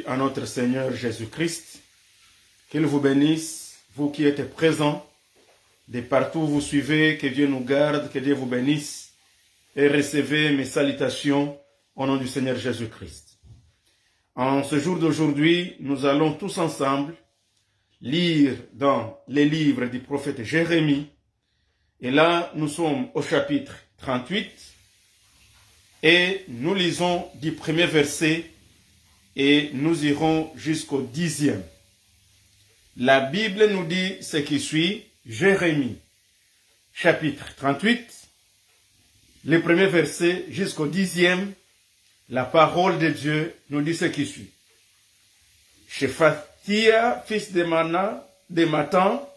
À notre Seigneur Jésus-Christ, qu'il vous bénisse, vous qui êtes présents, de partout où vous suivez, que Dieu nous garde, que Dieu vous bénisse, et recevez mes salutations au nom du Seigneur Jésus-Christ. En ce jour d'aujourd'hui, nous allons tous ensemble lire dans les livres du prophète Jérémie, et là, nous sommes au chapitre 38, et nous lisons du premier verset, et nous irons jusqu'au 10e. La Bible nous dit ce qui suit, Jérémie, chapitre 38, le premier verset jusqu'au 10e, la parole de Dieu nous dit ce qui suit. Shephatia, fils de Matan,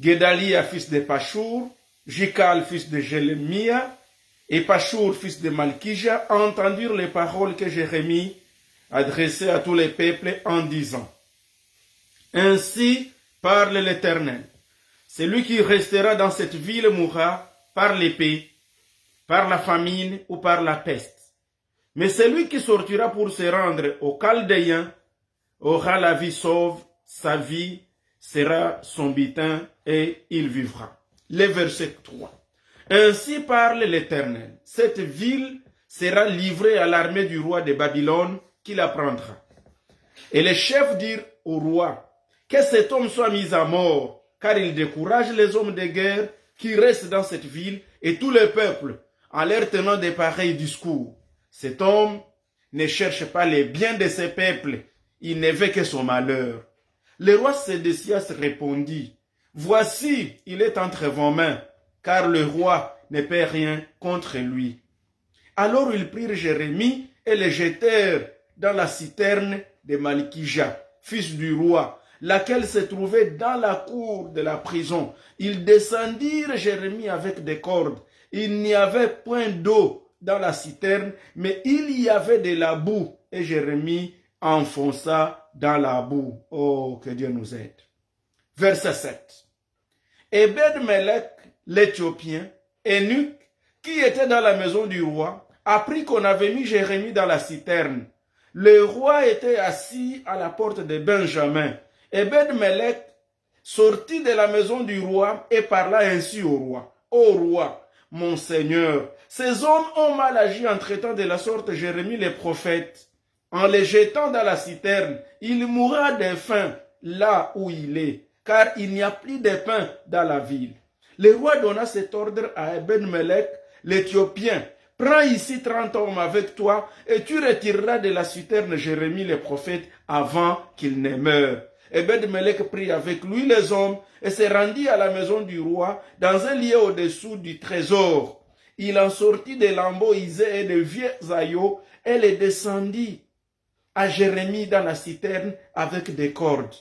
Gedalia, fils de Pashur, Jikal, fils de Jélémia, et Pashur, fils de Malkija, entendirent les paroles que Jérémie adressé à tous les peuples en disant: Ainsi parle l'Éternel, celui qui restera dans cette ville mourra par l'épée, par la famine ou par la peste. Mais celui qui sortira pour se rendre aux Chaldéens aura la vie sauve, sa vie sera son butin et il vivra. Le verset 3. Ainsi parle l'Éternel, cette ville sera livrée à l'armée du roi de Babylone, qui la prendra. Et les chefs dirent au roi que cet homme soit mis à mort, car il décourage les hommes de guerre qui restent dans cette ville et tout le peuple en leur tenant de pareils discours. Cet homme ne cherche pas les biens de ce peuple, il ne veut que son malheur. Le roi Sédécias répondit: Voici, il est entre vos mains, car le roi ne peut rien contre lui. Alors ils prirent Jérémie et le jetèrent dans la citerne de Malkija, fils du roi, laquelle se trouvait dans la cour de la prison. Ils descendirent Jérémie avec des cordes. Il n'y avait point d'eau dans la citerne, mais il y avait de la boue, et Jérémie enfonça dans la boue. Oh, que Dieu nous aide. Verset 7. Ebed-Melech, l'Éthiopien, eunuque, qui était dans la maison du roi, apprit qu'on avait mis Jérémie dans la citerne. Le roi était assis à la porte de Benjamin. Ebed-Melech sortit de la maison du roi et parla ainsi au roi. Ô roi, mon seigneur, ces hommes ont mal agi en traitant de la sorte Jérémie le prophète. En le jetant dans la citerne, il mourra de faim là où il est, car il n'y a plus de pain dans la ville. Le roi donna cet ordre à Ebed-Melech, l'Éthiopien: Prends ici 30 hommes avec toi et tu retireras de la citerne Jérémie le prophète avant qu'il ne meure. Ebed-Melech prit avec lui les hommes et se rendit à la maison du roi dans un lieu au-dessous du trésor. Il en sortit des lambeaux isés et de vieux aïeux et les descendit à Jérémie dans la citerne avec des cordes.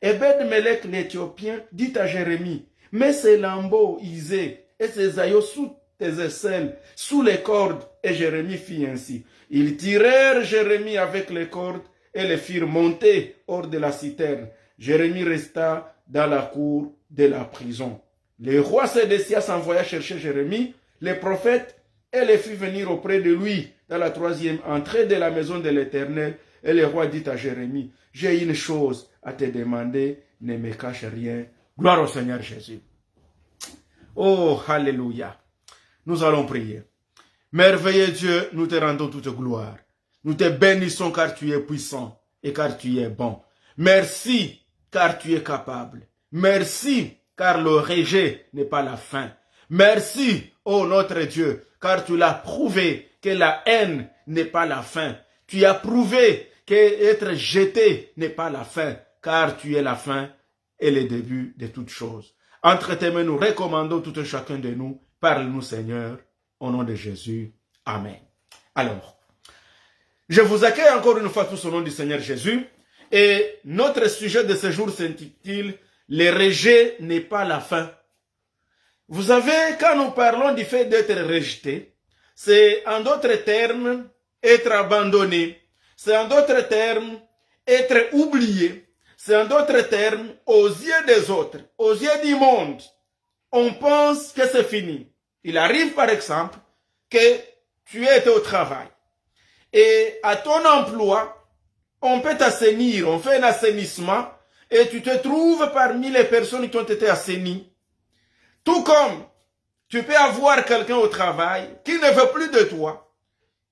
Ebed-Melech l'Éthiopien dit à Jérémie: Mets ces lambeaux isés et ces aïeux sous tes aisselles, sous les cordes. Et Jérémie fit ainsi. Ils tirèrent Jérémie avec les cordes et le firent monter hors de la citerne. Jérémie resta dans la cour de la prison. Le roi Sédécias envoya chercher Jérémie, le prophète, et le fit venir auprès de lui dans la troisième entrée de la maison de l'Éternel. Et le roi dit à Jérémie: J'ai une chose à te demander, ne me cache rien. Gloire au Seigneur Jésus. Oh, alléluia. Nous allons prier. Merveilleux Dieu, nous te rendons toute gloire. Nous te bénissons car tu es puissant et car tu es bon. Merci car tu es capable. Merci car le rejet n'est pas la fin. Merci, ô notre Dieu, car tu l'as prouvé que la haine n'est pas la fin. Tu as prouvé qu'être jeté n'est pas la fin, car tu es la fin et le début de toutes choses. Entre tes mains, nous recommandons tout un chacun de nous. Parle-nous, Seigneur, au nom de Jésus. Amen. Alors, je vous accueille encore une fois tous au nom du Seigneur Jésus. Et notre sujet de ce jour s'intitule « Le rejet n'est pas la fin ». Vous savez, quand nous parlons du fait d'être rejeté, c'est en d'autres termes être abandonné. C'est en d'autres termes être oublié. C'est en d'autres termes, aux yeux des autres, aux yeux du monde, on pense que c'est fini. Il arrive par exemple que tu étais au travail et à ton emploi, On peut t'assainir, on fait un assainissement et tu te trouves parmi les personnes qui ont été assainies. Tout comme tu peux avoir quelqu'un au travail qui ne veut plus de toi.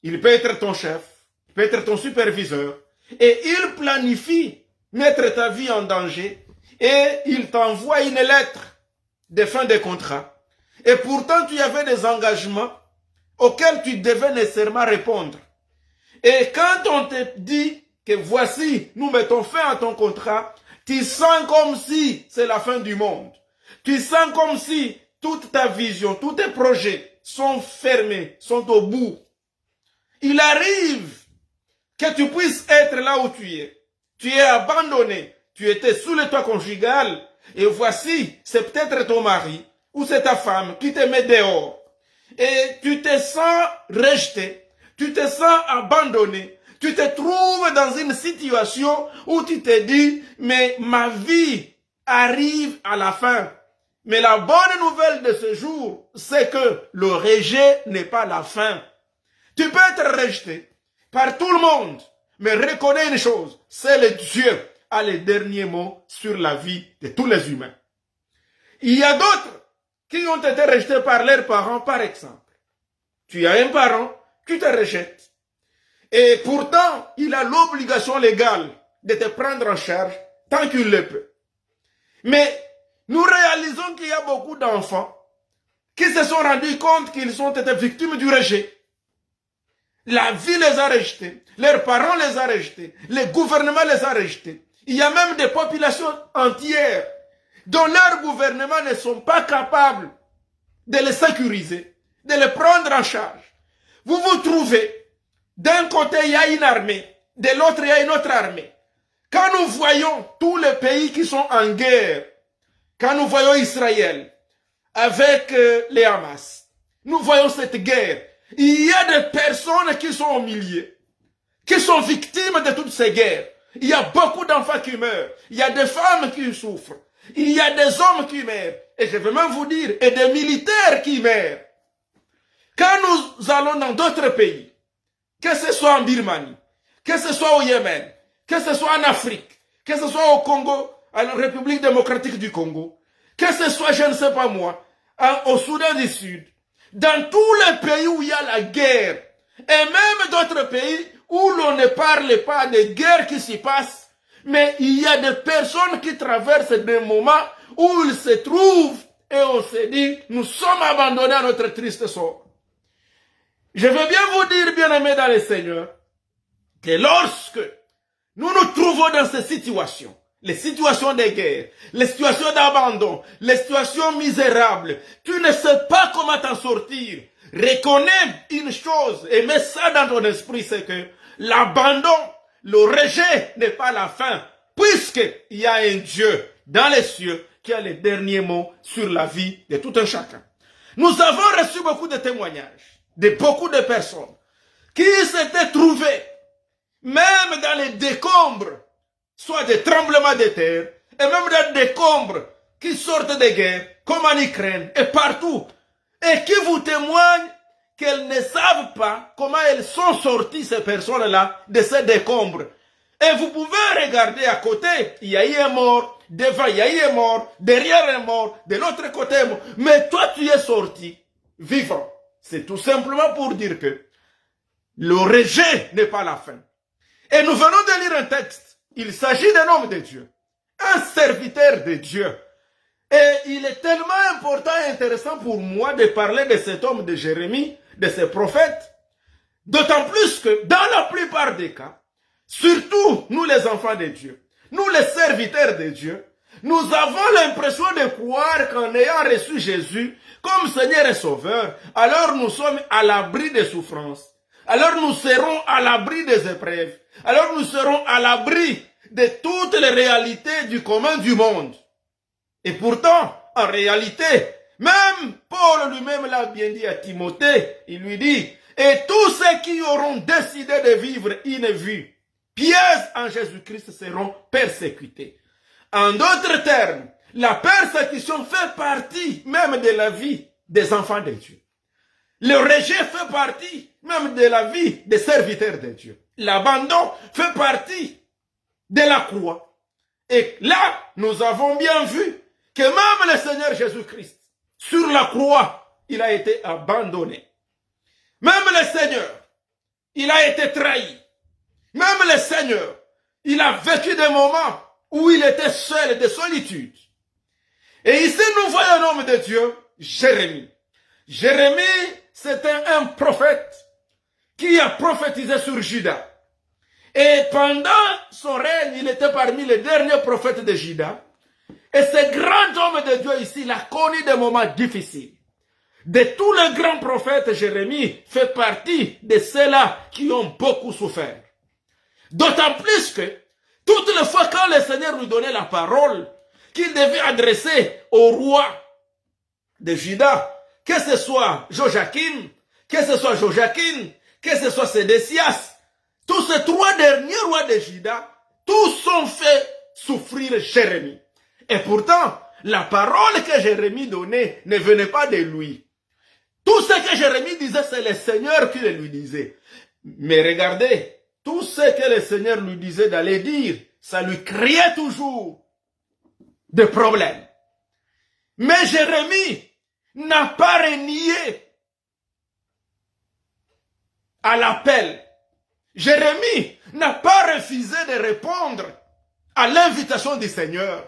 Il peut être ton chef, il peut être ton superviseur et il planifie mettre ta vie en danger et il t'envoie une lettre de fin de contrat. Et pourtant, tu avais des engagements auxquels tu devais nécessairement répondre. Et quand on te dit que voici, nous mettons fin à ton contrat, tu sens comme si c'est la fin du monde. Tu sens comme si toute ta vision, tous tes projets sont fermés, sont au bout. Il arrive que tu puisses être là où tu es. Tu es abandonné. Tu étais sous le toit conjugal. Et voici, c'est peut-être ton mari ou c'est ta femme qui te met dehors. Et tu te sens rejeté. Tu te sens abandonné. Tu te trouves dans une situation où tu te dis, mais ma vie arrive à la fin. Mais la bonne nouvelle de ce jour, c'est que le rejet n'est pas la fin. Tu peux être rejeté par tout le monde, mais reconnais une chose, c'est le Dieu a le dernier mot sur la vie de tous les humains. Il y a d'autres qui ont été rejetés par leurs parents, par exemple. Tu as un parent qui te rejette. Et pourtant, il a l'obligation légale de te prendre en charge tant qu'il le peut. Mais nous réalisons qu'il y a beaucoup d'enfants qui se sont rendus compte qu'ils ont été victimes du rejet. La vie les a rejetés, leurs parents les ont rejetés, le gouvernement les a rejetés. Il y a même des populations entières dont leurs gouvernements ne sont pas capables de les sécuriser, de les prendre en charge. Vous vous trouvez, d'un côté il y a une armée, de l'autre il y a une autre armée. Quand nous voyons tous les pays qui sont en guerre, quand nous voyons Israël avec les Hamas, nous voyons cette guerre. Il y a des personnes qui sont au milieu, qui sont victimes de toutes ces guerres. Il y a beaucoup d'enfants qui meurent. Il y a des femmes qui souffrent. Il y a des hommes qui meurent. Et je vais même vous dire, et des militaires qui meurent. Quand nous allons dans d'autres pays, que ce soit en Birmanie, que ce soit au Yémen, que ce soit en Afrique, que ce soit au Congo, à la République démocratique du Congo, que ce soit, je ne sais pas moi, au Soudan du Sud, dans tous les pays où il y a la guerre, et même d'autres pays où l'on ne parle pas de guerre qui s'y passe, mais il y a des personnes qui traversent des moments où ils se trouvent et on se dit, nous sommes abandonnés à notre triste sort. Je veux bien vous dire, bien-aimés dans le Seigneur, que lorsque nous nous trouvons dans ces situations, les situations de guerre, les situations d'abandon, les situations misérables, tu ne sais pas comment t'en sortir. Reconnais une chose et mets ça dans ton esprit, c'est que l'abandon, le rejet n'est pas la fin, puisqu'il y a un Dieu dans les cieux qui a le dernier mot sur la vie de tout un chacun. Nous avons reçu beaucoup de témoignages de beaucoup de personnes qui s'étaient trouvées même dans les décombres, soit des tremblements de terre, et même dans des décombres qui sortent des guerres, comme en Ukraine et partout, et qui vous témoignent qu'elles ne savent pas comment elles sont sorties, ces personnes-là, de ces décombres. Et vous pouvez regarder à côté, il y a eu un mort, devant il y a eu un mort, derrière un mort, de l'autre côté un mort. Mais toi tu es sorti vivant. C'est tout simplement pour dire que le rejet n'est pas la fin. Et nous venons de lire un texte. Il s'agit d'un homme de Dieu, un serviteur de Dieu. Et il est tellement important et intéressant pour moi de parler de cet homme de Jérémie, de ce prophète, d'autant plus que dans la plupart des cas, surtout nous les enfants de Dieu, nous les serviteurs de Dieu, nous avons l'impression de croire qu'en ayant reçu Jésus comme Seigneur et Sauveur, alors nous sommes à l'abri des souffrances, alors nous serons à l'abri des épreuves, alors nous serons à l'abri de toutes les réalités du commun du monde. Et pourtant, en réalité, même Paul lui-même l'a bien dit à Timothée, il lui dit, et tous ceux qui auront décidé de vivre une vie pieuse en Jésus-Christ seront persécutés. En d'autres termes, la persécution fait partie même de la vie des enfants de Dieu. Le rejet fait partie même de la vie des serviteurs de Dieu. l'abandon fait partie de la croix. Et là, nous avons bien vu que même le Seigneur Jésus-Christ, sur la croix, il a été abandonné. Même le Seigneur, il a été trahi. Même le Seigneur, il a vécu des moments où il était seul, de solitude. Et ici, nous voyons l'homme de Dieu, Jérémie. Jérémie, c'était un prophète qui a prophétisé sur Juda. Et pendant son règne, il était parmi les derniers prophètes de Juda. Et ce grand homme de Dieu ici, il a connu des moments difficiles. De tous les grands prophètes, Jérémie fait partie de ceux-là qui ont beaucoup souffert. D'autant plus que, toutes les fois quand le Seigneur lui donnait la parole, qu'il devait adresser au roi de Juda, que ce soit Joachim, que ce soit Joachim, que ce soit Sédécias, tous ces trois derniers rois de Juda, tous ont fait souffrir Jérémie. Et pourtant, la parole que Jérémie donnait ne venait pas de lui. Tout ce que Jérémie disait, c'est le Seigneur qui le lui disait. Mais regardez, tout ce que le Seigneur lui disait d'aller dire, ça lui créait toujours des problèmes. Mais Jérémie n'a pas renié à l'appel. Jérémie n'a pas refusé de répondre à l'invitation du Seigneur.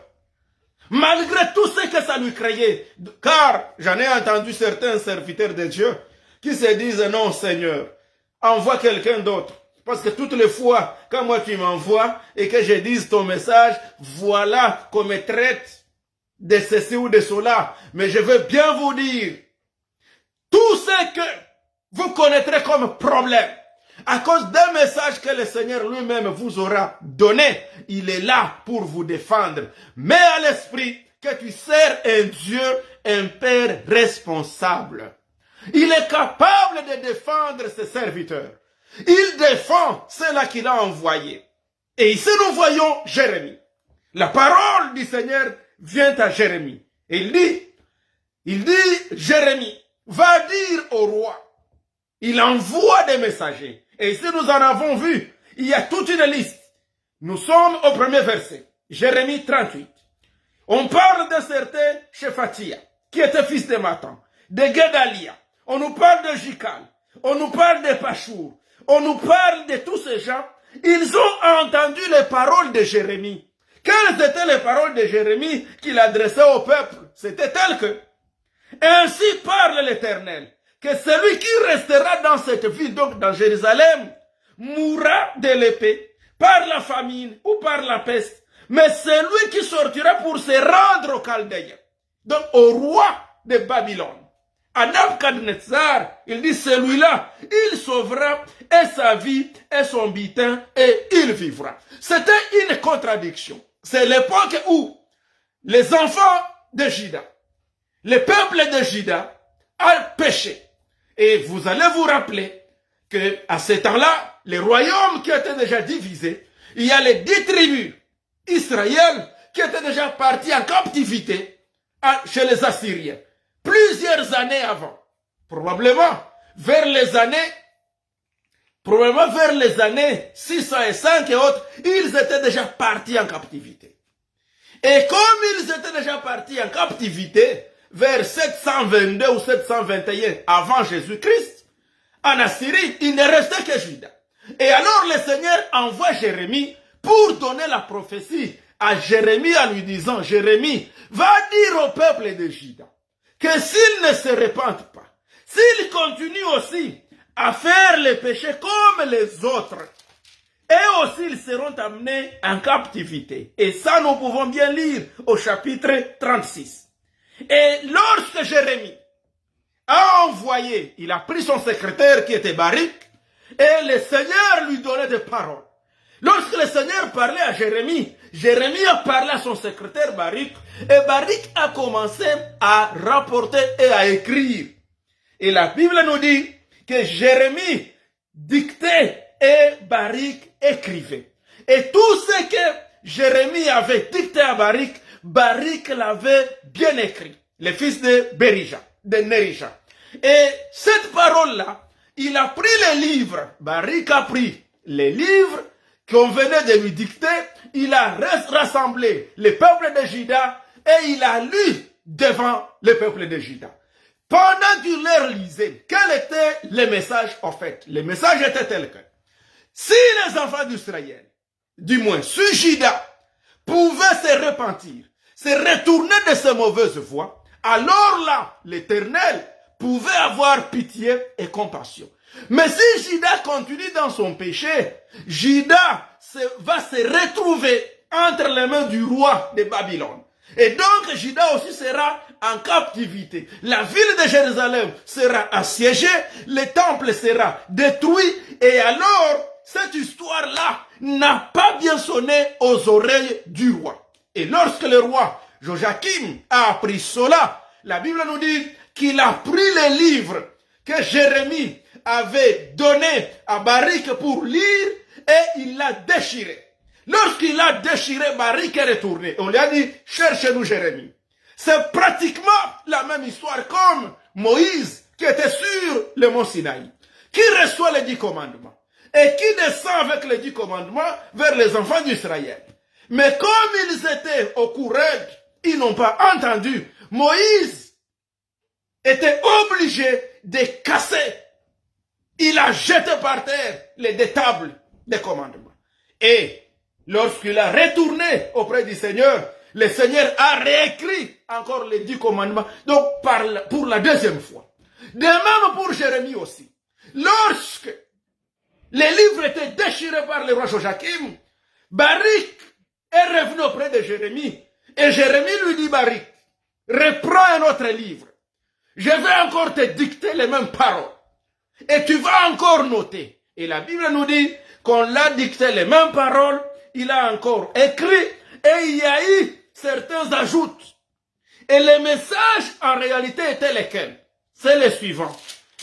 Malgré tout ce que ça lui créait. Car j'en ai entendu certains serviteurs de Dieu qui se disent non Seigneur, envoie quelqu'un d'autre. Parce que toutes les fois, quand moi tu m'envoies et que je dise ton message, voilà qu'on me traite de ceci ou de cela. Mais je veux bien vous dire, tout ce que vous connaîtrez comme problème, à cause d'un message que le Seigneur lui-même vous aura donné, il est là pour vous défendre. Mets à l'esprit que tu sers un Dieu, un Père responsable. Il est capable de défendre ses serviteurs. Il défend ceux-là qu'il a envoyés. Et ici nous voyons Jérémie. La parole du Seigneur vient à Jérémie. Et il dit, Jérémie, va dire au roi. Il envoie des messagers. Et ici nous en avons vu. Il y a toute une liste. Nous sommes au premier verset. Jérémie 38. On parle d'un certain Shephatia, qui était fils de Matan, de Gedalia. On nous parle de Jikal. On nous parle de Pachour. On nous parle de tous ces gens. Ils ont entendu les paroles de Jérémie. Quelles étaient les paroles de Jérémie qu'il adressait au peuple? C'était tel que, ainsi parle l'Éternel, que celui qui restera dans cette ville, donc dans Jérusalem, mourra de l'épée, par la famine ou par la peste. Mais celui qui sortira pour se rendre aux Chaldéens, donc au roi de Babylone, à Nabuchodonosor, il dit celui-là, il sauvera et sa vie et son butin et il vivra. C'était une contradiction. C'est l'époque où les enfants de Juda, le peuple de Juda a péché. Et vous allez vous rappeler que à ce temps-là, les royaumes qui étaient déjà divisés, il y a les 10 tribus Israël qui étaient déjà partis en captivité chez les Assyriens. Plusieurs années avant, probablement vers les années 605 et autres, ils étaient déjà partis en captivité. Et comme ils étaient déjà partis en captivité, vers 722 ou 721 avant Jésus-Christ, en Assyrie, il ne restait que Juda. Et alors le Seigneur envoie Jérémie pour donner la prophétie à Jérémie en lui disant, Jérémie, va dire au peuple de Juda que s'ils ne se repentent pas, s'ils continuent aussi à faire les péchés comme les autres, et aussi ils seront amenés en captivité. Et ça, nous pouvons bien lire au chapitre 36. Et lorsque Jérémie a envoyé, il a pris son secrétaire qui était Baruch, et le Seigneur lui donnait des paroles. Lorsque le Seigneur parlait à Jérémie, Jérémie a parlé à son secrétaire Baruch, et Baruch a commencé à rapporter et à écrire. Et la Bible nous dit que Jérémie dictait et Baruch écrivait. Et tout ce que Jérémie avait dicté à Baruch, Baruch l'avait bien écrit, le fils de Berija, de Nerija. Et cette parole-là, il a pris le livre, Baruch a pris les livres qu'on venait de lui dicter, il a rassemblé les peuples de Juda et il a lu devant le peuple de Juda. Pendant qu'il leur lisait, quel était le message en fait? Le message était tel que si les enfants d'Israël, du moins si Juda, pouvaient se repentir, se retourner de ces mauvaises voies, alors là, l'Éternel pouvait avoir pitié et compassion. Mais si Juda continue dans son péché, Juda va se retrouver entre les mains du roi de Babylone. Et donc Juda aussi sera en captivité. La ville de Jérusalem sera assiégée, le temple sera détruit. Et alors, cette histoire-là n'a pas bien sonné aux oreilles du roi. Et lorsque le roi Joachim a appris cela, la Bible nous dit qu'il a pris les livres que Jérémie avait donné à Baruch pour lire et il l'a déchiré. Lorsqu'il a déchiré, Baruch est retourné. On lui a dit, cherchez-nous Jérémie. C'est pratiquement la même histoire comme Moïse qui était sur le mont Sinaï, qui reçoit les 10 commandements et qui descend avec les 10 commandements vers les enfants d'Israël. Mais comme ils étaient au courant, ils n'ont pas entendu. Moïse était obligé de casser. Il a jeté par terre les deux tables des commandements. Et lorsqu'il a retourné auprès du Seigneur, le Seigneur a réécrit encore les 10 commandements, donc pour la deuxième fois. De même pour Jérémie aussi. Lorsque les livres étaient déchirés par le roi Joachim, Baruch est revenu auprès de Jérémie. Et Jérémie lui dit, Baruch, reprends un autre livre. Je vais encore te dicter les mêmes paroles. Et tu vas encore noter. Et la Bible nous dit qu'on l'a dicté les mêmes paroles, il a encore écrit, et il y a eu certains ajouts. Et les messages, en réalité, étaient lesquels? C'est le suivant.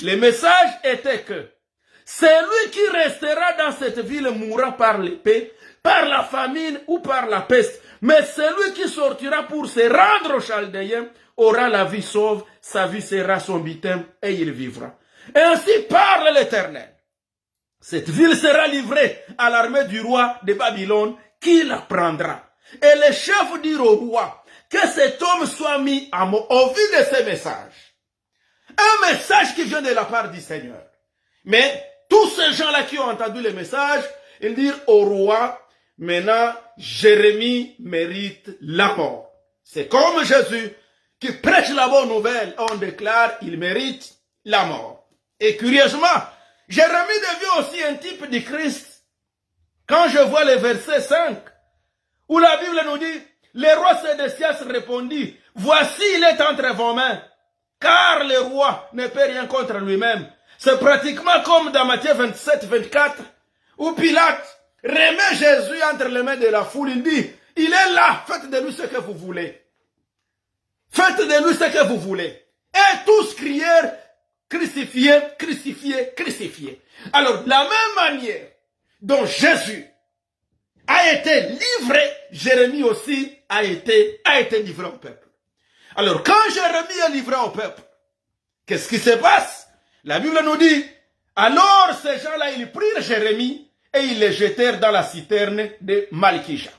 Le message était que celui qui restera dans cette ville mourra par l'épée, par la famine ou par la peste. Mais celui qui sortira pour se rendre aux Chaldéens aura la vie sauve, sa vie sera son butin et il vivra. Et ainsi parle l'Éternel. Cette ville sera livrée à l'armée du roi de Babylone qui la prendra. Et les chefs dirent au roi que cet homme soit mis à mort au vu de ces messages. Un message qui vient de la part du Seigneur. Mais tous ces gens-là qui ont entendu le message, ils dirent au roi, maintenant Jérémie mérite la mort. C'est comme Jésus qui prêche la bonne nouvelle, on déclare il mérite la mort. Et curieusement, Jérémie devient aussi un type du Christ. Quand je vois le verset 5, où la Bible nous dit, le roi Sédécias répondit, voici il est entre vos mains, car le roi ne peut rien contre lui-même. C'est pratiquement comme dans Matthieu 27, 24, où Pilate remet Jésus entre les mains de la foule, il dit, il est là, faites de lui ce que vous voulez. Faites de lui ce que vous voulez. Et tous crièrent, crucifié, crucifié, crucifié. Alors, de la même manière dont Jésus a été livré, Jérémie aussi a été livré au peuple. Alors, quand Jérémie est livré au peuple, qu'est-ce qui se passe? La Bible nous dit, alors ces gens-là, ils prirent Jérémie et ils le jetèrent dans la citerne de Malkija.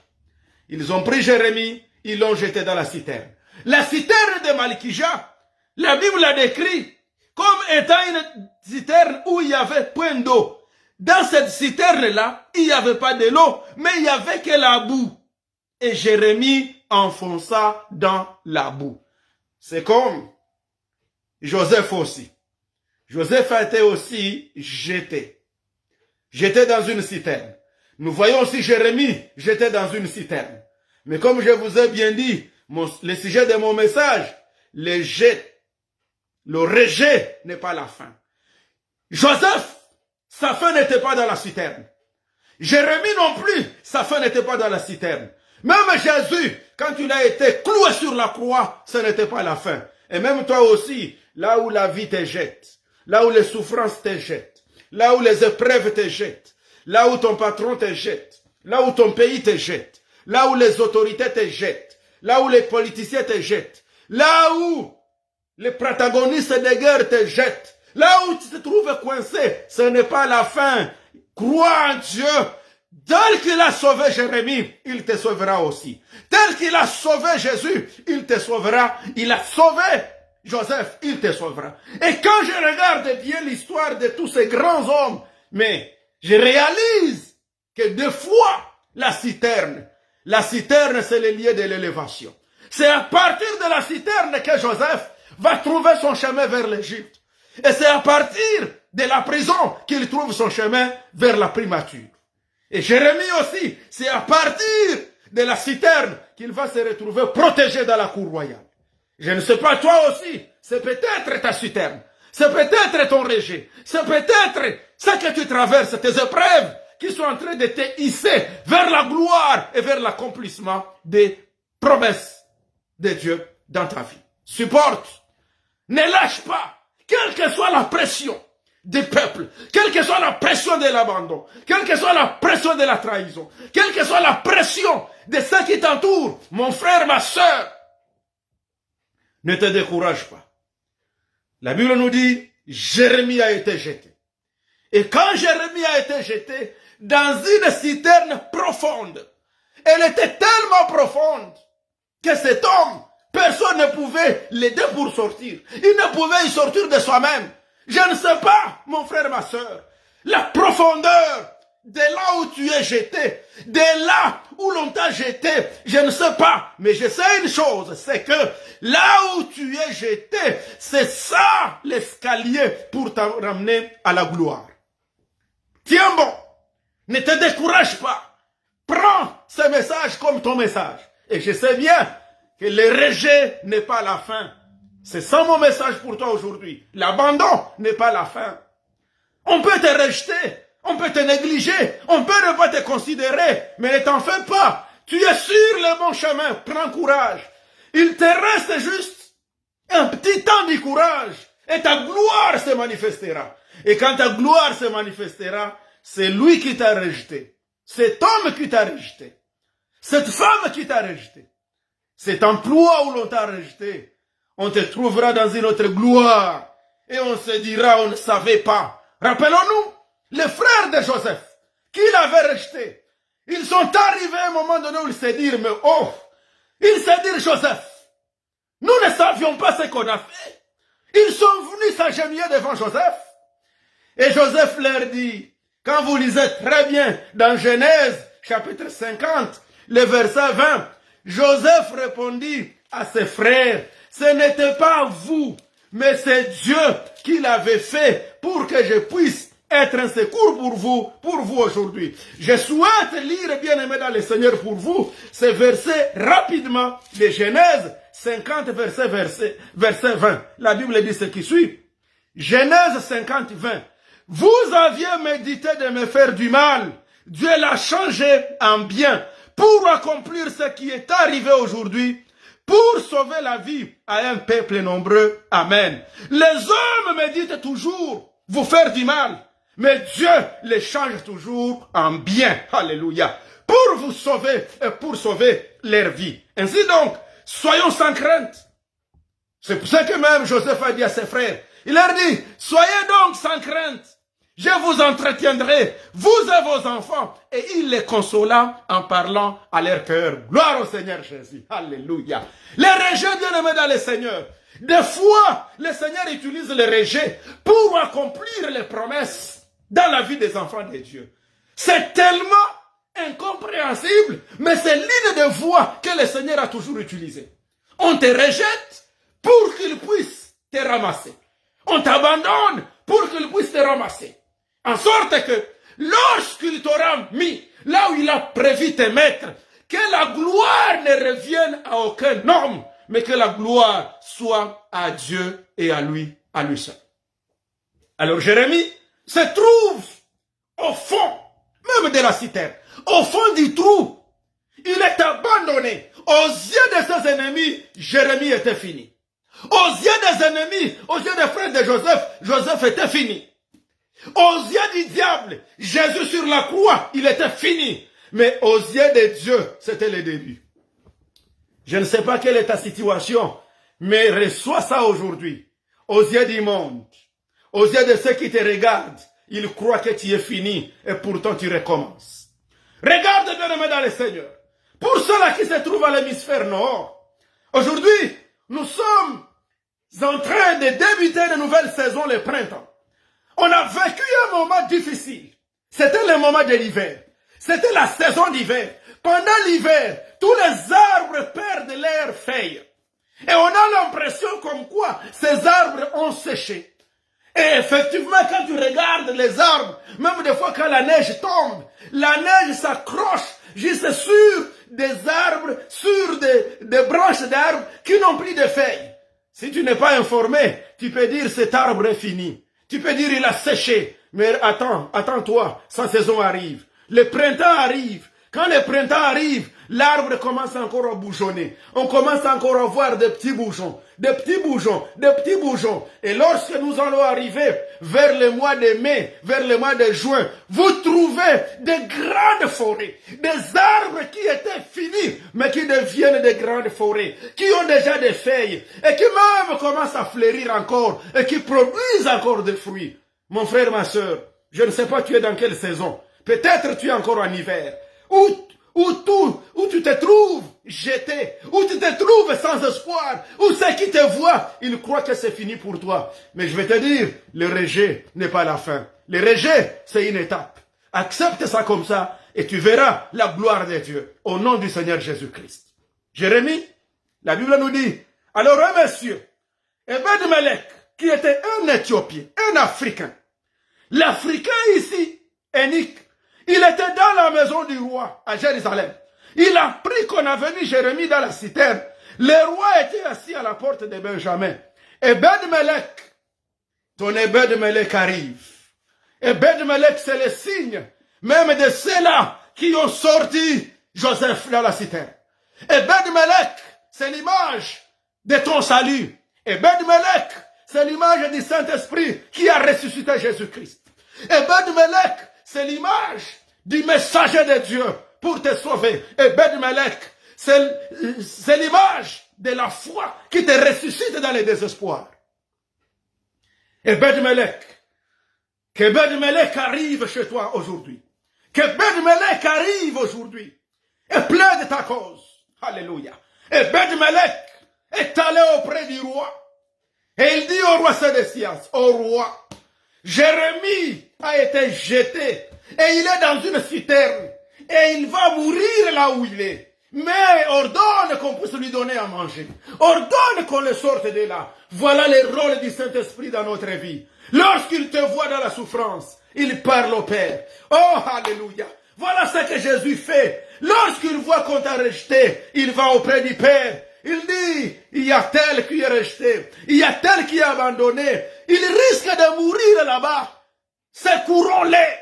Ils ont pris Jérémie, ils l'ont jeté dans la citerne. La citerne de Malkija, la Bible l'a décrit comme étant une citerne où il y avait point d'eau. Dans cette citerne-là, il n'y avait pas de l'eau, mais il n'y avait que la boue. Et Jérémie enfonça dans la boue. C'est comme Joseph aussi. Joseph a été aussi jeté. Jeté dans une citerne. Nous voyons aussi Jérémie jeté dans une citerne. Mais comme je vous ai bien dit, le sujet de mon message, le rejet n'est pas la fin. Joseph, sa fin n'était pas dans la citerne. Jérémie non plus, sa fin n'était pas dans la citerne. Même Jésus, quand il a été cloué sur la croix, ce n'était pas la fin. Et même toi aussi, là où la vie te jette, là où les souffrances te jettent, là où les épreuves te jettent, là où ton patron te jette, là où ton pays te jette, là où les autorités te jettent, là où les politiciens te jettent, là où les protagonistes de guerre te jettent, là où tu te trouves coincé, ce n'est pas la fin. Crois en Dieu. Tel qu'il a sauvé Jérémie, il te sauvera aussi. Tel qu'il a sauvé Jésus, il te sauvera. Il a sauvé Joseph, il te sauvera. Et quand je regarde bien l'histoire de tous ces grands hommes, mais je réalise que des fois, la citerne, c'est le lieu de l'élévation. C'est à partir de la citerne que Joseph va trouver son chemin vers l'Égypte. Et c'est à partir de la prison qu'il trouve son chemin vers la primature. Et Jérémie aussi, c'est à partir de la citerne qu'il va se retrouver protégé dans la cour royale. Je ne sais pas, toi aussi, c'est peut-être ta citerne, c'est peut-être ton rejet, c'est peut-être ce que tu traverses, tes épreuves qui sont en train de te hisser vers la gloire et vers l'accomplissement des promesses de Dieu dans ta vie. Supporte, ne lâche pas, quelle que soit la pression des peuples, quelle que soit la pression de l'abandon, quelle que soit la pression de la trahison, quelle que soit la pression de ceux qui t'entourent, mon frère, ma soeur, ne te décourage pas. La Bible nous dit, Jérémie a été jeté. Et quand Jérémie a été jeté dans une citerne profonde, elle était tellement profonde que cet homme, personne ne pouvait l'aider pour sortir. Il ne pouvait y sortir de soi-même. Je ne sais pas, mon frère, ma soeur, la profondeur de là où tu es jeté, de là où l'on t'a jeté, je ne sais pas, mais je sais une chose, c'est que là où tu es jeté, c'est ça l'escalier pour te ramener à la gloire. Tiens bon, ne te décourage pas, prends ce message comme ton message. Et je sais bien que le rejet n'est pas la fin. C'est ça mon message pour toi aujourd'hui. L'abandon n'est pas la fin. On peut te rejeter, on peut te négliger, on peut ne pas te considérer, mais ne t'en fais pas. Tu es sur le bon chemin, prends courage. Il te reste juste un petit temps de courage et ta gloire se manifestera. Et quand ta gloire se manifestera, c'est lui qui t'a rejeté. Cet homme qui t'a rejeté. Cette femme qui t'a rejeté. Cet emploi où l'on t'a rejeté. On te trouvera dans une autre gloire. Et on se dira, on ne savait pas. Rappelons-nous, les frères de Joseph, qui l'avaient rejeté. Ils sont arrivés à un moment donné où ils se dirent, mais oh, ils se dirent, Joseph, nous ne savions pas ce qu'on a fait. Ils sont venus s'agenouiller devant Joseph. Et Joseph leur dit, quand vous lisez très bien dans Genèse, chapitre 50, le verset 20, Joseph répondit à ses frères, ce n'était pas vous, mais c'est Dieu qui l'avait fait pour que je puisse être un secours pour vous aujourd'hui. Je souhaite lire, bien aimé dans le Seigneur, pour vous, ces versets rapidement de Genèse 50, verset 20. La Bible dit ce qui suit. Genèse 50, 20. Vous aviez médité de me faire du mal. Dieu l'a changé en bien pour accomplir ce qui est arrivé aujourd'hui, pour sauver la vie à un peuple nombreux. Amen. Les hommes méditent toujours vous faire du mal, mais Dieu les change toujours en bien. Alléluia. Pour vous sauver et pour sauver leur vie. Ainsi donc, soyons sans crainte. C'est pour ça que même Joseph a dit à ses frères, il leur dit, soyez donc sans crainte. Je vous entretiendrai, vous et vos enfants. Et il les consola en parlant à leur cœur. Gloire au Seigneur Jésus. Alléluia. Les rejets, bien aimés dans le Seigneur. Des fois, le Seigneur utilise les rejets pour accomplir les promesses dans la vie des enfants de Dieu. C'est tellement incompréhensible, mais c'est l'une des voies que le Seigneur a toujours utilisées. On te rejette pour qu'il puisse te ramasser. On t'abandonne pour qu'il puisse te ramasser. En sorte que lorsqu'il t'aura mis là où il a prévu te mettre, que la gloire ne revienne à aucun homme, mais que la gloire soit à Dieu et à lui seul. Alors Jérémie se trouve au fond, même de la citerne, au fond du trou. Il est abandonné. Aux yeux de ses ennemis, Jérémie était fini. Aux yeux des ennemis, aux yeux des frères de Joseph, Joseph était fini. Aux yeux du diable, Jésus sur la croix, il était fini. Mais aux yeux de Dieu, c'était le début. Je ne sais pas quelle est ta situation, mais reçois ça aujourd'hui. Aux yeux du monde, aux yeux de ceux qui te regardent, ils croient que tu es fini et pourtant tu recommences. Regarde bien dans le Seigneur. Pour ceux-là qui se trouvent à l'hémisphère nord, aujourd'hui, nous sommes en train de débuter une nouvelle saison, le printemps. On a vécu un moment difficile. C'était le moment de l'hiver. C'était la saison d'hiver. Pendant l'hiver, tous les arbres perdent leurs feuilles. Et on a l'impression comme quoi ces arbres ont séché. Et effectivement, quand tu regardes les arbres, même des fois quand la neige tombe, la neige s'accroche juste sur des arbres, sur des branches d'arbres qui n'ont plus de feuilles. Si tu n'es pas informé, tu peux dire cet arbre est fini. Tu peux dire il a séché. Mais attends-toi, sa saison arrive. Le printemps arrive. Quand le printemps arrive, l'arbre commence encore à bougeonner. On commence encore à voir des petits bourgeons, des petits bourgeons, des petits bourgeons. Et lorsque nous allons arriver vers le mois de mai, vers le mois de juin, vous trouvez des grandes forêts, des arbres qui étaient finis, mais qui deviennent des grandes forêts, qui ont déjà des feuilles, et qui même commencent à fleurir encore, et qui produisent encore des fruits. Mon frère, ma soeur, je ne sais pas tu es dans quelle saison. Peut-être tu es encore en hiver. Où tu te trouves jeté, où tu te trouves sans espoir, où ceux qui te voient, ils croient que c'est fini pour toi. Mais je vais te dire, le rejet n'est pas la fin. Le rejet, c'est une étape. Accepte ça comme ça et tu verras la gloire de Dieu au nom du Seigneur Jésus-Christ. Jérémie, la Bible nous dit, alors un monsieur, Ebed-Melech, qui était un Éthiopien, un Africain. L'Africain ici, Énique, il était dans la maison du roi à Jérusalem. Il a appris qu'on avait mis Jérémie dans la citerne. Le roi était assis à la porte de Benjamin. Ebed-Melech, ton Ebed-Melech arrive. Ebed-Melech, c'est le signe même de ceux-là qui ont sorti Joseph dans la citerne. Ebed-Melech, c'est l'image de ton salut. Ebed-Melech, c'est l'image du Saint-Esprit qui a ressuscité Jésus-Christ. Ebed-Melech, c'est l'image du messager de Dieu pour te sauver. Ebed-Melech, c'est l'image de la foi qui te ressuscite dans le désespoir. Ebed-Melech, qu'Ebed-Melech arrive chez toi aujourd'hui. Qu'Ebed-Melech arrive aujourd'hui et plaide ta cause. Alléluia. Ebed-Melech est allé auprès du roi. Et il dit au roi Sédécias, au roi, Jérémie a été jeté et il est dans une citerne et il va mourir là où il est. Mais ordonne qu'on puisse lui donner à manger. Ordonne qu'on le sorte de là. Voilà le rôle du Saint-Esprit dans notre vie. Lorsqu'il te voit dans la souffrance, il parle au Père. Oh, alléluia. Voilà ce que Jésus fait. Lorsqu'il voit qu'on t'a rejeté, il va auprès du Père. Il dit, il y a tel qui est rejeté, il y a tel qui est abandonné, il risque de mourir là-bas. Secourons-les.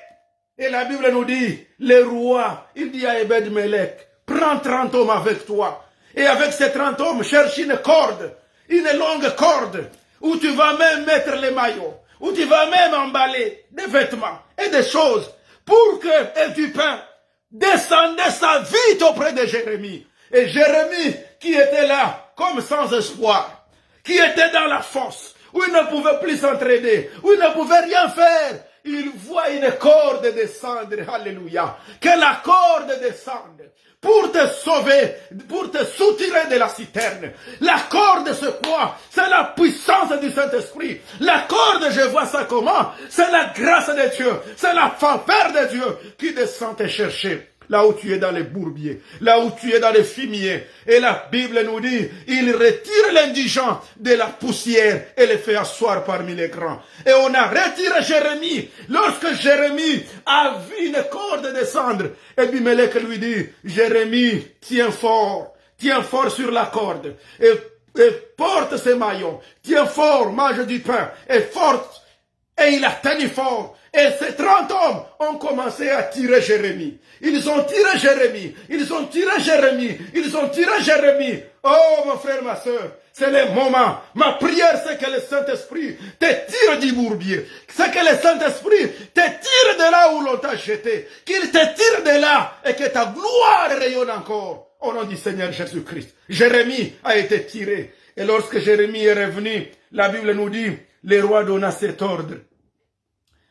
Et la Bible nous dit, le roi, il dit à Ebed-Melech, prends 30 hommes avec toi. Et avec ces 30 hommes, cherche une corde, une longue corde, où tu vas même mettre les maillots, où tu vas même emballer des vêtements et des choses, pour que, et du pain, descendez ça vite auprès de Jérémie. Et Jérémie, qui était là, comme sans espoir, qui était dans la fosse, où il ne pouvait plus s'entraider, où il ne pouvait rien faire, il voit une corde descendre, alléluia, que la corde descende pour te sauver, pour te soutirer de la citerne. La corde, c'est quoi? C'est la puissance du Saint-Esprit. La corde, je vois ça comment? C'est la grâce de Dieu, c'est la faveur de Dieu qui descend te chercher. Là où tu es dans les bourbiers, là où tu es dans les fumiers. Et la Bible nous dit, il retire l'indigent de la poussière et le fait asseoir parmi les grands. Et on a retiré Jérémie. Lorsque Jérémie a vu une corde descendre, Ebed-Melech lui dit, Jérémie, tiens fort sur la corde. Et porte ses maillons. Tiens fort, mange du pain. Et forte. Et il a tenu fort. Et ces 30 hommes ont commencé à tirer Jérémie. Ils ont tiré Jérémie. Ils ont tiré Jérémie. Ils ont tiré Jérémie. Oh, mon frère, ma soeur, c'est le moment. Ma prière, c'est que le Saint-Esprit te tire du bourbier. C'est que le Saint-Esprit te tire de là où l'on t'a jeté. Qu'il te tire de là et que ta gloire rayonne encore. Au nom du Seigneur Jésus-Christ. Jérémie a été tiré. Et lorsque Jérémie est revenu, la Bible nous dit, le roi donna cet ordre.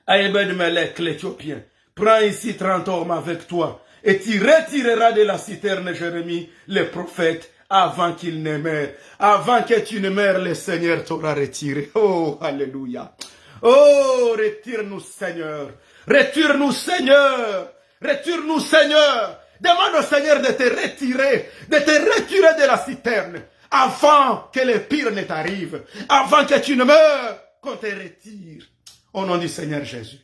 à Ebed-Melech l'Éthiopien, prends ici 30 hommes avec toi, et tu retireras de la citerne Jérémie, le prophète, avant qu'il ne meure. Avant que tu ne meurs, le Seigneur t'aura retiré. Oh, alléluia. Oh, retire-nous, Seigneur. Retire-nous, Seigneur. Retire-nous, Seigneur. Demande au Seigneur de te retirer de la citerne, avant que le pire ne t'arrive, avant que tu ne meurs, qu'on te retire. Au nom du Seigneur Jésus.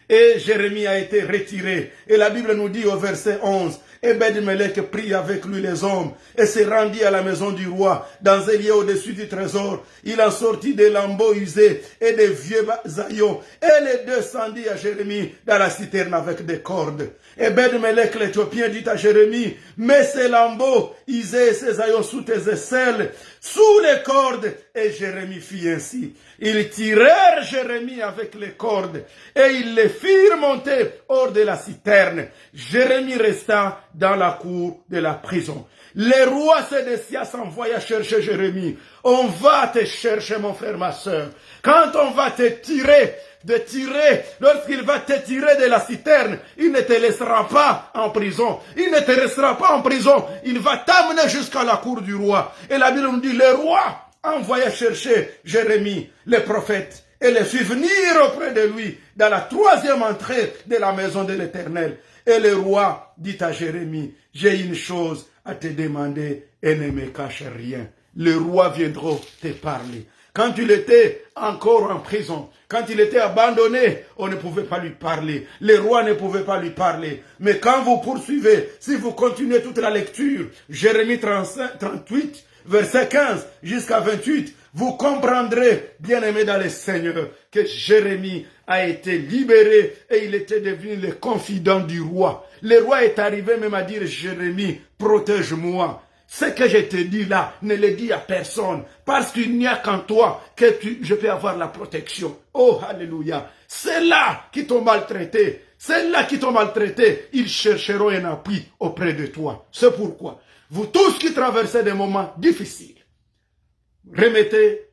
Et Jérémie a été retiré. Et la Bible nous dit au verset 11, Ebed-Melech prit avec lui les hommes et se rendit à la maison du roi, dans un lieu au-dessus du trésor. Il en sortit des lambeaux usés et des vieux haillons, et les descendit à Jérémie dans la citerne avec des cordes. Ebed-Melech l'Éthiopien dit à Jérémie, mets ces lambeaux usés et ces haillons sous tes aisselles, sous les cordes. Et Jérémie fit ainsi. Ils tirèrent Jérémie avec les cordes et ils les firent monter hors de la citerne. Jérémie resta dans la cour de la prison. Le roi Sédécias s'envoya chercher Jérémie. On va te chercher, mon frère, ma soeur. Quand on va te tirer, lorsqu'il va te tirer de la citerne, il ne te laissera pas en prison. Il ne te laissera pas en prison. Il va t'amener jusqu'à la cour du roi. Et la Bible nous dit, le roi envoya chercher Jérémie, le prophète, et le fit venir auprès de lui dans la troisième entrée de la maison de l'Éternel. Et le roi dit à Jérémie, j'ai une chose à te demander et ne me cache rien. Le roi viendra te parler. Quand il était encore en prison, quand il était abandonné, on ne pouvait pas lui parler. Le roi ne pouvait pas lui parler. Mais quand vous poursuivez, si vous continuez toute la lecture, Jérémie 38, verset 15 jusqu'à 28, vous comprendrez, bien-aimés dans le Seigneur, que Jérémie a été libéré et il était devenu le confident du roi. Le roi est arrivé même à dire, Jérémie, protège-moi. Ce que je te dis là, ne le dis à personne, parce qu'il n'y a qu'en toi que je peux avoir la protection. Oh, alléluia. C'est là qui t'ont maltraité. C'est là qui t'ont maltraité. Ils chercheront un appui auprès de toi. C'est pourquoi, vous tous qui traversez des moments difficiles, remettez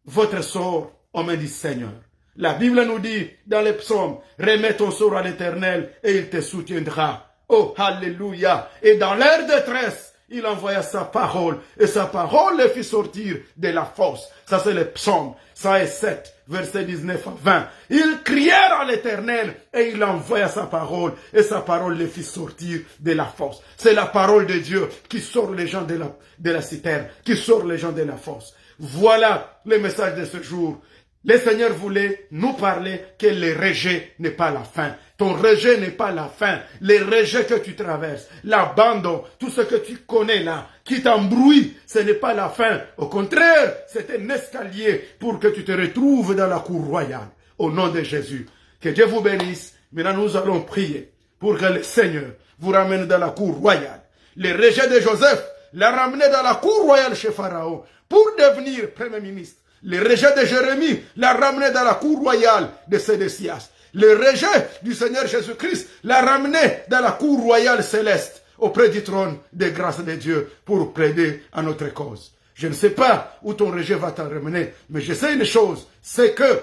votre sort aux mains du Seigneur. La Bible nous dit dans les psaumes, remets ton sort à l'Éternel et il te soutiendra. Oh, alléluia. Et dans leur détresse, il envoya sa parole et sa parole les fit sortir de la fosse. Ça c'est le psaume 107, verset 19 à 20. Ils crièrent à l'Éternel et il envoya sa parole et sa parole les fit sortir de la fosse. C'est la parole de Dieu qui sort les gens de la citerne, qui sort les gens de la fosse. Voilà le message de ce jour. Le Seigneur voulait nous parler que le rejet n'est pas la fin. Ton rejet n'est pas la fin. Les rejets que tu traverses, l'abandon, tout ce que tu connais là, qui t'embrouille, ce n'est pas la fin. Au contraire, c'est un escalier pour que tu te retrouves dans la cour royale. Au nom de Jésus. Que Dieu vous bénisse. Maintenant, nous allons prier pour que le Seigneur vous ramène dans la cour royale. Le rejet de Joseph l'a ramené dans la cour royale chez Pharaon pour devenir Premier ministre. Le rejet de Jérémie l'a ramené dans la cour royale de Sédécias. Le rejet du Seigneur Jésus-Christ l'a ramené dans la cour royale céleste, auprès du trône de grâce de Dieu, pour plaider à notre cause. Je ne sais pas où ton rejet va t'en ramener, mais je sais une chose, c'est que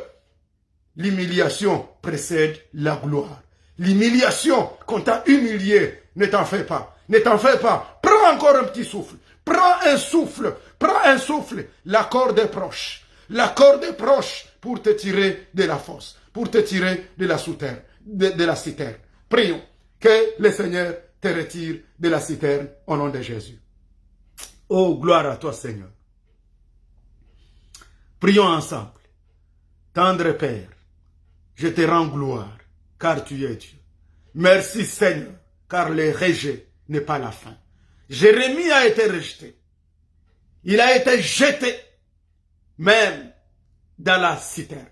l'humiliation précède la gloire. L'humiliation qu'on t'a humilié, ne t'en fais pas. Ne t'en fais pas. Prends encore un petit souffle. Prends un souffle. Prends un souffle. La corde est proche. La corde est proche pour te tirer de la fosse, pour te tirer de la citerne. Prions que le Seigneur te retire de la citerne au nom de Jésus. Oh, gloire à toi, Seigneur. Prions ensemble. Tendre Père, je te rends gloire, car tu es Dieu. Merci, Seigneur, car le rejet n'est pas la fin. Jérémie a été rejeté. Il a été jeté, même dans la citerne.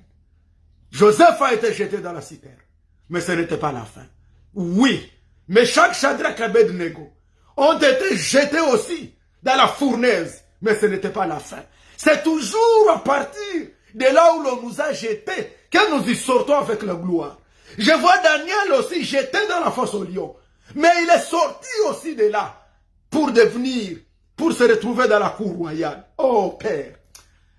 Joseph a été jeté dans la citerne, mais ce n'était pas la fin. Oui, mais chaque Shadrach et Abednego ont été jetés aussi dans la fournaise, mais ce n'était pas la fin. C'est toujours à partir de là où l'on nous a jetés que nous y sortons avec la gloire. Je vois Daniel aussi jeté dans la fosse au lion, mais il est sorti aussi de là pour se retrouver dans la cour royale. Oh Père,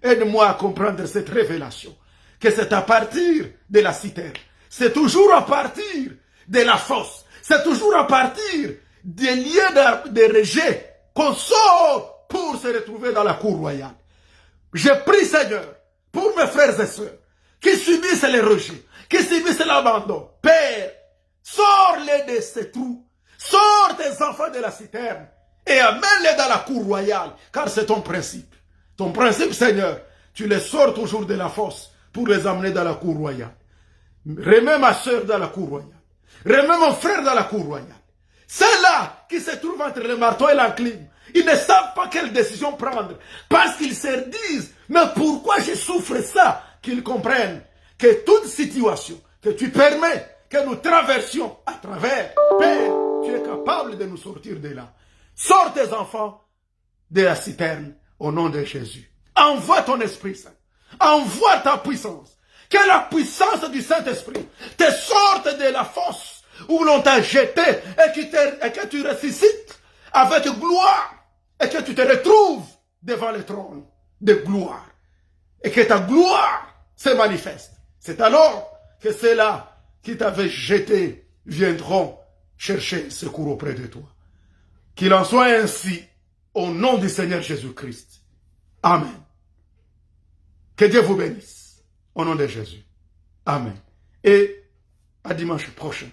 aide-moi à comprendre cette révélation. que c'est à partir de la citerne. C'est toujours à partir de la fosse. C'est toujours à partir des lieux de rejet qu'on sort pour se retrouver dans la cour royale. Je prie, Seigneur, pour mes frères et sœurs qui subissent les rejets, qui subissent l'abandon. Père, sors-les de ces trous. Sors tes enfants de la citerne et amène-les dans la cour royale, car c'est ton principe. Ton principe, Seigneur, tu les sors toujours de la fosse pour les amener dans la cour royale. Remets ma soeur dans la cour royale. Remets mon frère dans la cour royale. Ceux-là qui se trouvent entre le marteau et l'enclume, ils ne savent pas quelle décision prendre. Parce qu'ils se disent, mais pourquoi je souffre ça? Qu'ils comprennent que toute situation que tu permets que nous traversions à travers, Père, tu es capable de nous sortir de là. Sors tes enfants de la citerne au nom de Jésus. Envoie ton Esprit Saint. Envoie ta puissance. Que la puissance du Saint-Esprit te sorte de la fosse où l'on t'a jeté et que tu ressuscites avec gloire et que tu te retrouves devant le trône de gloire et que ta gloire se manifeste. C'est alors que ceux-là qui t'avaient jeté viendront chercher secours auprès de toi. Qu'il en soit ainsi au nom du Seigneur Jésus-Christ. Amen. Que Dieu vous bénisse. Au nom de Jésus. Amen. Et à dimanche prochain.